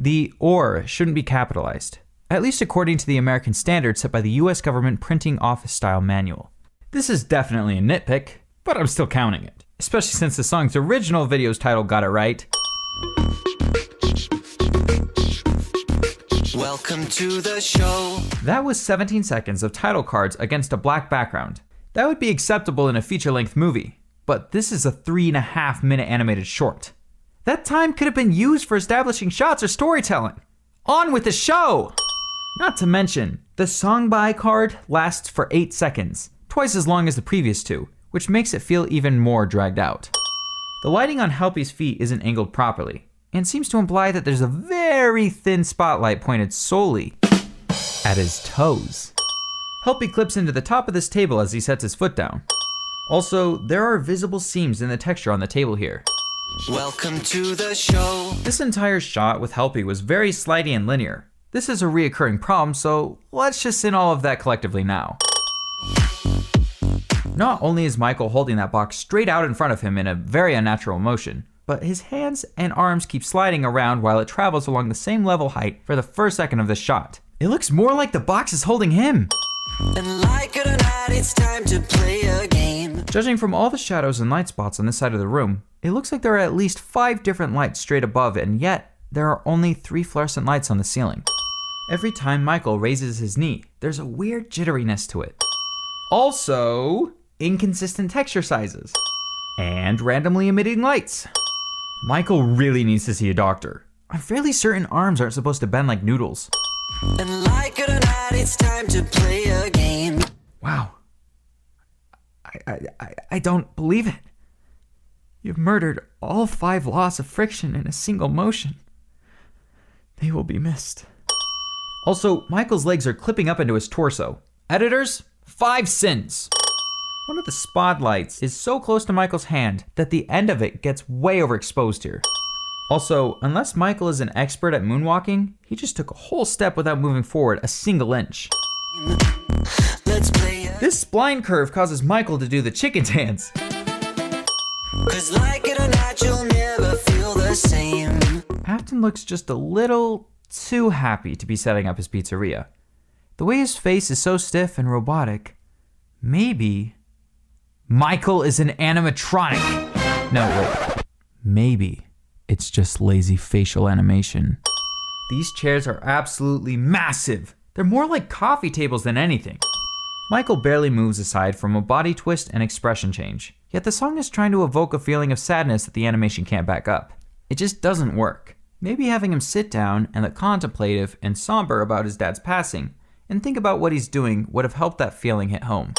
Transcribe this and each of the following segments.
The "or" shouldn't be capitalized, at least according to the American standard set by the US government printing office style manual. This is definitely a nitpick, but I'm still counting it, especially since the song's original video's title got it right. Welcome to the show. That was 17 seconds of title cards against a black background. That would be acceptable in a feature-length movie, but this is a 3.5-minute animated short. That time could have been used for establishing shots or storytelling. On with the show! Not to mention, the song by card lasts for 8 seconds, twice as long as the previous two, which makes it feel even more dragged out. The lighting on Helpy's feet isn't angled properly, and seems to imply that there's a very thin spotlight pointed solely at his toes. Helpy clips into the top of this table as he sets his foot down. Also, there are visible seams in the texture on the table here. Welcome to the show. This entire shot with Helpy was very slidey and linear. This is a reoccurring problem, so let's just sin all of that collectively now. Not only is Michael holding that box straight out in front of him in a very unnatural motion, but his hands and arms keep sliding around while it travels along the same level height for the first second of the shot. It looks more like the box is holding him. And like it or not, it's time to play a game. Judging from all the shadows and light spots on this side of the room, it looks like there are at least 5 different lights straight above, and yet there are only 3 fluorescent lights on the ceiling. Every time Michael raises his knee, there's a weird jitteriness to it. Also, inconsistent texture sizes and randomly emitting lights. Michael really needs to see a doctor. I'm fairly certain arms aren't supposed to bend like noodles. And like it or not, it's time to play a game. Wow. I don't believe it. You've murdered all 5 laws of friction in a single motion. They will be missed. Also, Michael's legs are clipping up into his torso. Editors, 5 sins. One of the spotlights is so close to Michael's hand that the end of it gets way overexposed here. Also, unless Michael is an expert at moonwalking, he just took a whole step without moving forward a single inch. Let's play a... This spline curve causes Michael to do the chicken dance. 'Cause like it or not, you'll never feel the same. Afton looks just a little too happy to be setting up his pizzeria. The way his face is so stiff and robotic, maybe Michael is an animatronic. No, wait. Maybe it's just lazy facial animation. These chairs are absolutely massive. They're more like coffee tables than anything. Michael barely moves aside from a body twist and expression change, yet the song is trying to evoke a feeling of sadness that the animation can't back up. It just doesn't work. Maybe having him sit down and look contemplative and somber about his dad's passing, and think about what he's doing would have helped that feeling hit home.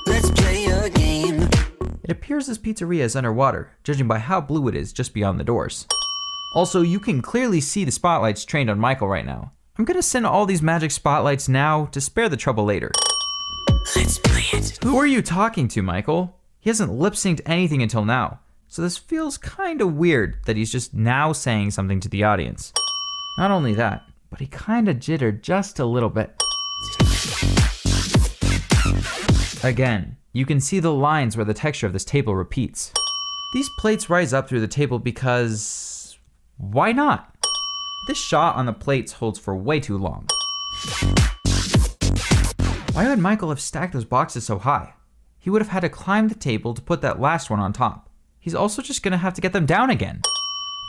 Let's play a game. It appears this pizzeria is underwater, judging by how blue it is just beyond the doors. Also, you can clearly see the spotlights trained on Michael right now. I'm gonna send all these magic spotlights now to spare the trouble later. Let's play it. Who are you talking to, Michael? He hasn't lip-synced anything until now, so this feels kinda weird that he's just now saying something to the audience. Not only that, but he kinda jittered just a little bit. Again, you can see the lines where the texture of this table repeats. These plates rise up through the table because... why not? This shot on the plates holds for way too long. Why would Michael have stacked those boxes so high? He would have had to climb the table to put that last one on top. He's also just gonna have to get them down again.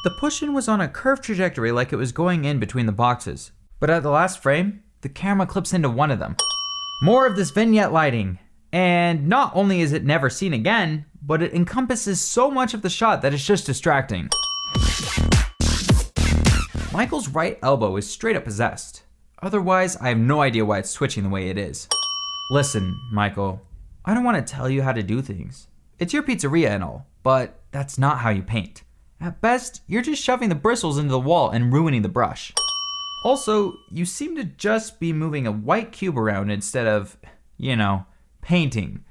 The push-in was on a curved trajectory like it was going in between the boxes, but at the last frame, the camera clips into one of them. More of this vignette lighting. And not only is it never seen again, but it encompasses so much of the shot that it's just distracting. Michael's right elbow is straight up possessed. Otherwise, I have no idea why it's twitching the way it is. Listen, Michael, I don't want to tell you how to do things. It's your pizzeria and all, but that's not how you paint. At best, you're just shoving the bristles into the wall and ruining the brush. Also, you seem to just be moving a white cube around instead of, painting.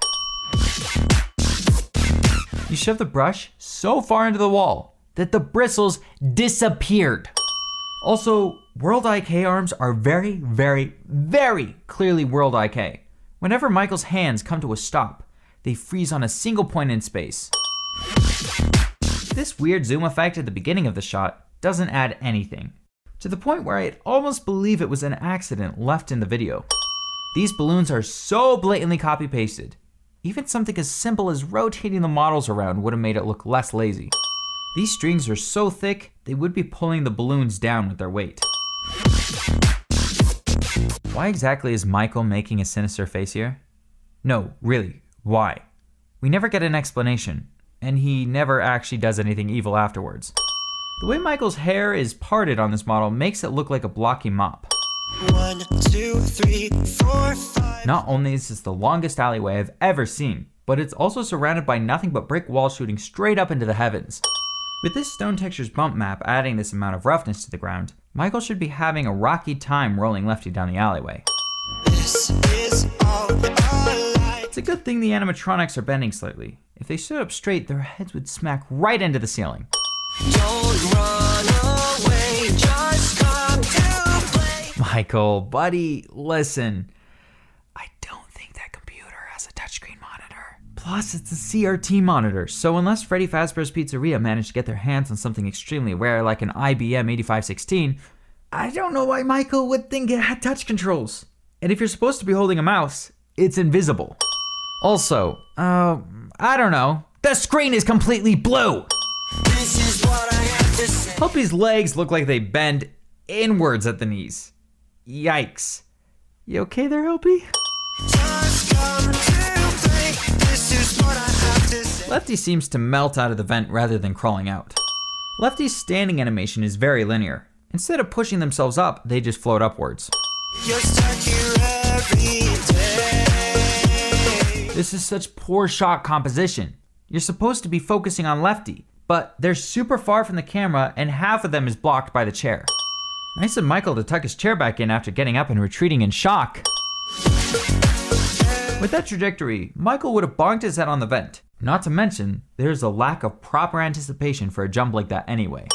You shoved the brush so far into the wall that the bristles disappeared. Also, World IK arms are very, very, very clearly World IK. Whenever Michael's hands come to a stop, they freeze on a single point in space. This weird zoom effect at the beginning of the shot doesn't add anything. to the point where I'd almost believe it was an accident left in the video. These balloons are so blatantly copy-pasted. Even something as simple as rotating the models around would have made it look less lazy. These strings are so thick, they would be pulling the balloons down with their weight. Why exactly is Michael making a sinister face here? No, really, why? We never get an explanation, and he never actually does anything evil afterwards. The way Michael's hair is parted on this model makes it look like a blocky mop. 1, 2, 3, 4, 5. Not only is this the longest alleyway I've ever seen, but it's also surrounded by nothing but brick walls shooting straight up into the heavens. With this stone texture's bump map adding this amount of roughness to the ground, Michael should be having a rocky time rolling Lefty down the alleyway. This is all a lie. It's a good thing the animatronics are bending slightly. If they stood up straight, their heads would smack right into the ceiling. Don't run away, just come to play. Michael, buddy, listen. I don't think that computer has a touchscreen monitor. Plus, it's a CRT monitor, so unless Freddy Fazbear's Pizzeria managed to get their hands on something extremely rare like an IBM 8516, I don't know why Michael would think it had touch controls. And if you're supposed to be holding a mouse, it's invisible. Also, I don't know. The screen is completely blue! This is what I have to say. Helpy's legs look like they bend inwards at the knees. Yikes. You okay there, Helpy? Just come to play. This is what I have to say. Lefty seems to melt out of the vent rather than crawling out. Lefty's standing animation is very linear. Instead of pushing themselves up, they just float upwards. You're stuck here every day. This is such poor shot composition. You're supposed to be focusing on Lefty, but they're super far from the camera and half of them is blocked by the chair. Nice of Michael to tuck his chair back in after getting up and retreating in shock. With that trajectory, Michael would have bonked his head on the vent. Not to mention, there's a lack of proper anticipation for a jump like that anyway.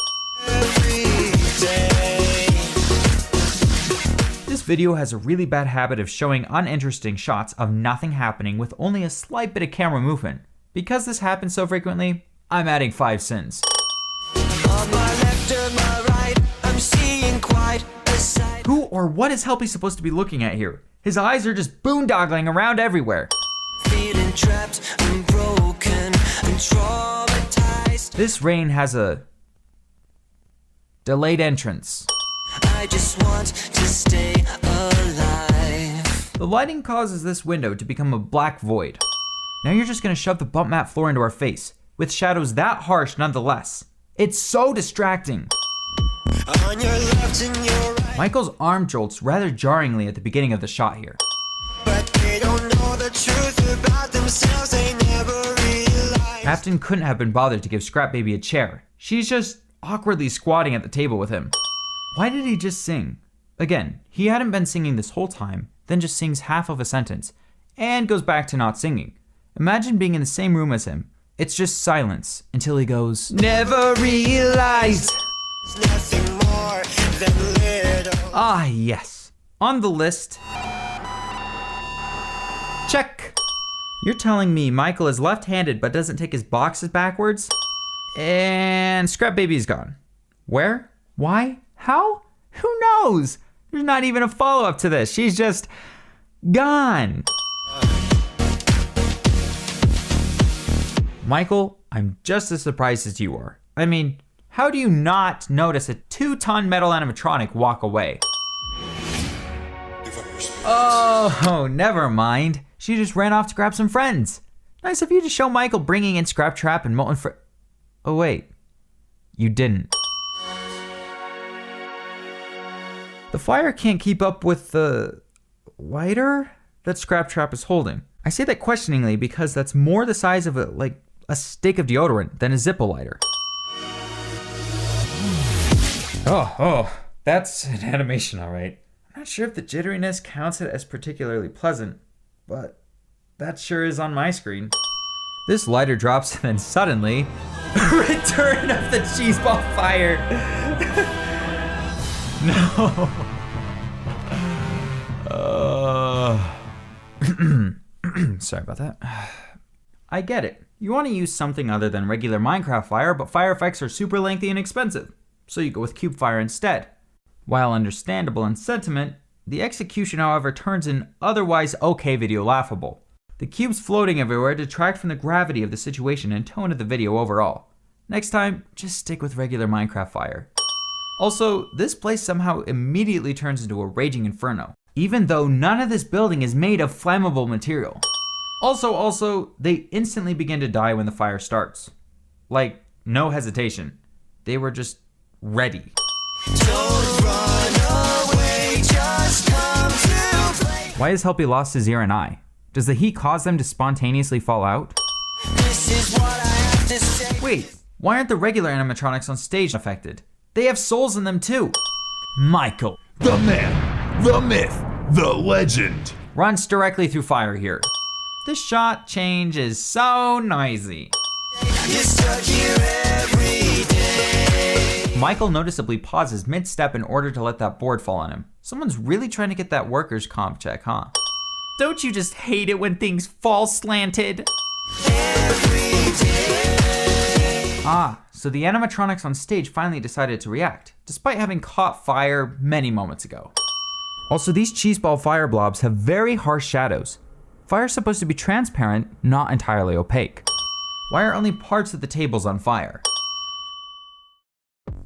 This video has a really bad habit of showing uninteresting shots of nothing happening with only a slight bit of camera movement. Because this happens so frequently, I'm adding 5 sins. On my left or my right, I'm seeing quite a sight. Who or what is Helpy supposed to be looking at here? His eyes are just boondoggling around everywhere. Feeling trapped and broken and traumatized. This rain has a delayed entrance. I just want to stay alive. The lighting causes this window to become a black void. Now you're just gonna shove the bump map floor into our face, with shadows that harsh nonetheless. It's so distracting. On your left and your right, Michael's arm jolts rather jarringly at the beginning of the shot here. but they don't know the truth about themselves. They never realize. Captain couldn't have been bothered to give Scrap Baby a chair. She's just awkwardly squatting at the table with him. Why did he just sing? Again, he hadn't been singing this whole time, then just sings half of a sentence, and goes back to not singing. Imagine being in the same room as him. It's just silence until he goes, "Never realized." It's nothing more than little. Ah, yes. On the list. Check. You're telling me Michael is left-handed but doesn't take his boxes backwards? And Scrap Baby's gone. Where? Why? How? Who knows? There's not even a follow-up to this. She's just gone. Michael, I'm just as surprised as you are. I mean, how do you not notice a 2-ton metal animatronic walk away? Oh, never mind. She just ran off to grab some friends. Nice of you to show Michael bringing in Scrap Trap and Molten Oh wait, you didn't. The fire can't keep up with the lighter that Scrap Trap is holding. I say that questioningly because that's more the size of a stick of deodorant than a Zippo lighter. Oh, that's an animation, all right. I'm not sure if the jitteriness counts it as particularly pleasant, but that sure is on my screen. This lighter drops and then suddenly, return of the cheese ball fire. No. Sorry about that. I get it. You want to use something other than regular Minecraft fire, but fire effects are super lengthy and expensive. So you go with cube fire instead. While understandable in sentiment, the execution, however, turns an otherwise okay video laughable. The cubes floating everywhere detract from the gravity of the situation and tone of the video overall. Next time, just stick with regular Minecraft fire. Also, this place somehow immediately turns into a raging inferno, even though none of this building is made of flammable material. Also, they instantly begin to die when the fire starts. Like, no hesitation. They were just ready. Don't run away, just come to play. Why has Helpy lost his ear and eye? Does the heat cause them to spontaneously fall out? This is what I have to say. Wait, why aren't the regular animatronics on stage affected? They have souls in them too. Michael The man, the myth, the legend. runs directly through fire here. This shot change is so noisy. You're stuck here every day. Michael noticeably pauses mid-step in order to let that board fall on him. Someone's really trying to get that workers' comp check, huh? Don't you just hate it when things fall slanted? Every day. Ah, so the animatronics on stage finally decided to react, despite having caught fire many moments ago. Also, these cheeseball fire blobs have very harsh shadows. Fire's supposed to be transparent, not entirely opaque. Why are only parts of the tables on fire?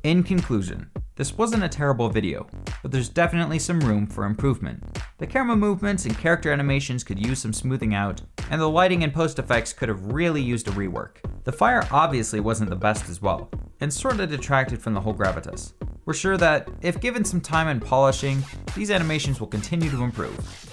In conclusion, this wasn't a terrible video, but there's definitely some room for improvement. The camera movements and character animations could use some smoothing out, and the lighting and post effects could have really used a rework. The fire obviously wasn't the best as well, and sorta detracted from the whole gravitas. We're sure that, if given some time and polishing, these animations will continue to improve.